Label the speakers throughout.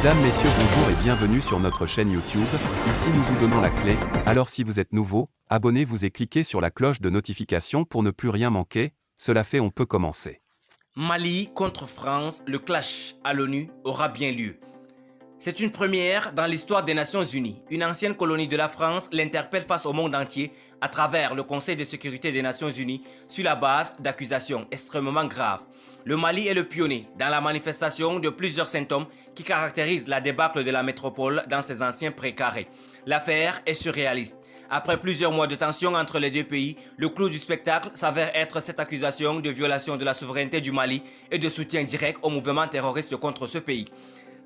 Speaker 1: Mesdames, Messieurs, bonjour et bienvenue sur notre chaîne YouTube. Ici nous vous donnons la clé, alors si vous êtes nouveau, abonnez-vous et cliquez sur la cloche de notification pour ne plus rien manquer. Cela fait, on peut commencer.
Speaker 2: Mali contre France, le clash à l'ONU aura bien lieu. C'est une première dans l'histoire des Nations Unies. Une ancienne colonie de la France l'interpelle face au monde entier à travers le Conseil de sécurité des Nations Unies sur la base d'accusations extrêmement graves. Le Mali est le pionnier dans la manifestation de plusieurs symptômes qui caractérisent la débâcle de la métropole dans ses anciens précarés. L'affaire est surréaliste. Après plusieurs mois de tension entre les deux pays, le clou du spectacle s'avère être cette accusation de violation de la souveraineté du Mali et de soutien direct au mouvement terroriste contre ce pays.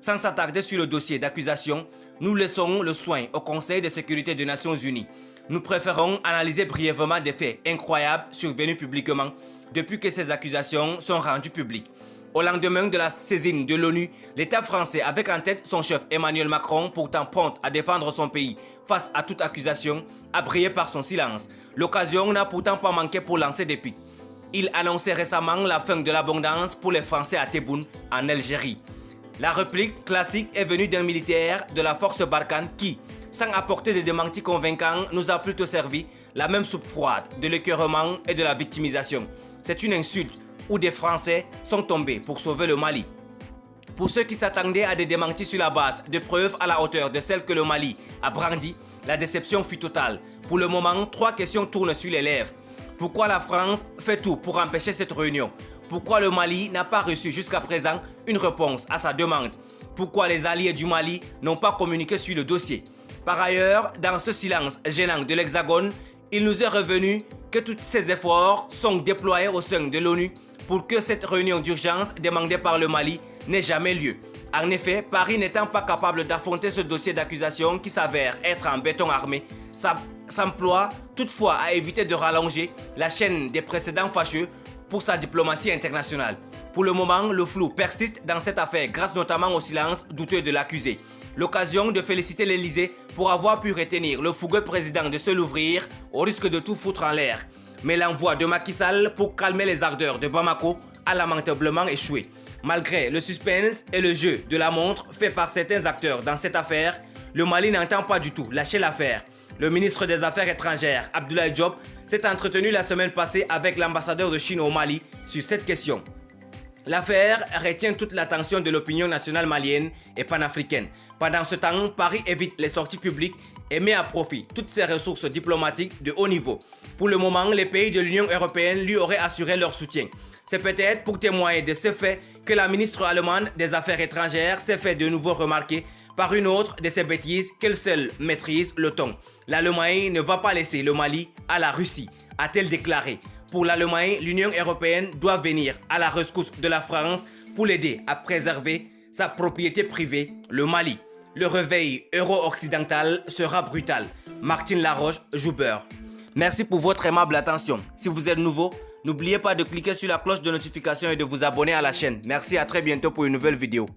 Speaker 2: Sans s'attarder sur le dossier d'accusation, nous laissons le soin au Conseil de sécurité des Nations Unies. Nous préférons analyser brièvement des faits incroyables survenus publiquement depuis que ces accusations sont rendues publiques. Au lendemain de la saisine de l'ONU, l'État français, avec en tête son chef Emmanuel Macron, pourtant prompt à défendre son pays face à toute accusation, a brillé par son silence. L'occasion n'a pourtant pas manqué pour lancer des pics. Il annonçait récemment la fin de l'abondance pour les Français à Tebboune, en Algérie. La réplique classique est venue d'un militaire de la force Barkhane qui, sans apporter de démentis convaincants, nous a plutôt servi la même soupe froide de l'écœurement et de la victimisation. C'est une insulte où des Français sont tombés pour sauver le Mali. Pour ceux qui s'attendaient à des démentis sur la base de preuves à la hauteur de celles que le Mali a brandies, la déception fut totale. Pour le moment, 3 questions tournent sur les lèvres. Pourquoi la France fait tout pour empêcher cette réunion? Pourquoi le Mali n'a pas reçu jusqu'à présent une réponse à sa demande? Pourquoi les alliés du Mali n'ont pas communiqué sur le dossier? Par ailleurs, dans ce silence gênant de l'Hexagone, il nous est revenu que tous ces efforts sont déployés au sein de l'ONU pour que cette réunion d'urgence demandée par le Mali n'ait jamais lieu. En effet, Paris n'étant pas capable d'affronter ce dossier d'accusation qui s'avère être en béton armé, s'emploie toutefois à éviter de rallonger la chaîne des précédents fâcheux pour sa diplomatie internationale. Pour le moment, le flou persiste dans cette affaire grâce notamment au silence douteux de l'accusé. L'occasion de féliciter l'Elysée pour avoir pu retenir le fougueux président de se l'ouvrir au risque de tout foutre en l'air. Mais l'envoi de Macky Sall pour calmer les ardeurs de Bamako a lamentablement échoué. Malgré le suspense et le jeu de la montre fait par certains acteurs dans cette affaire, le Mali n'entend pas du tout lâcher l'affaire. Le ministre des Affaires étrangères, Abdoulaye Diop, s'est entretenu la semaine passée avec l'ambassadeur de Chine au Mali sur cette question. L'affaire retient toute l'attention de l'opinion nationale malienne et panafricaine. Pendant ce temps, Paris évite les sorties publiques et met à profit toutes ses ressources diplomatiques de haut niveau. Pour le moment, les pays de l'Union européenne lui auraient assuré leur soutien. C'est peut-être pour témoigner de ce fait que la ministre allemande des Affaires étrangères s'est fait de nouveau remarquer par une autre de ses bêtises qu'elle seule maîtrise le ton. L'Allemagne ne va pas laisser le Mali à la Russie, a-t-elle déclaré. Pour l'Allemagne, l'Union européenne doit venir à la rescousse de la France pour l'aider à préserver sa propriété privée, le Mali. Le réveil euro-occidental sera brutal. Martine Laroche-Joubert. Merci pour votre aimable attention. Si vous êtes nouveau, n'oubliez pas de cliquer sur la cloche de notification et de vous abonner à la chaîne. Merci, à très bientôt pour une nouvelle vidéo.